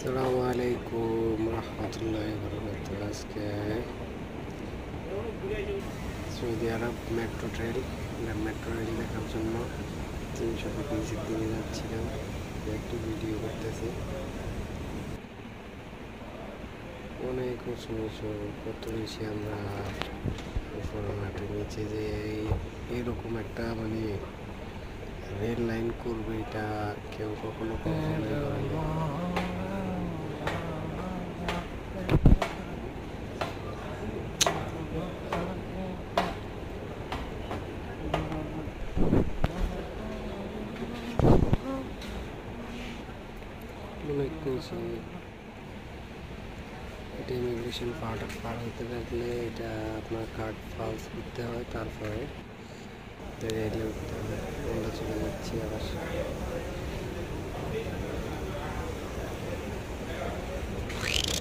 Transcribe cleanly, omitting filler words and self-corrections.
আসসালামু আলাইকুম রহমতুল্লাহি বারাকাতুহু। আজকে সৌদি আরব মেট্রো রেল দেখার জন্য 300 ফুট নিচের দিকে যাচ্ছিলাম। একটু ভিডিও করতেছি। অনেক উঁচু উঁচু, কত বেশি আমরা উপরে মাটির নিচে যে এরকম একটা রেল লাইন করবে, এটা কেউ কখনো কল্পনাই করেনি। অনেক নিচে এটা ইমিগ্রেশন পার হতে থাকলে এটা আপনার কার্ড ফালস করতে হয়, তারপরে রেডি উঠতে হয়। আমরা চলে যাচ্ছি আবার।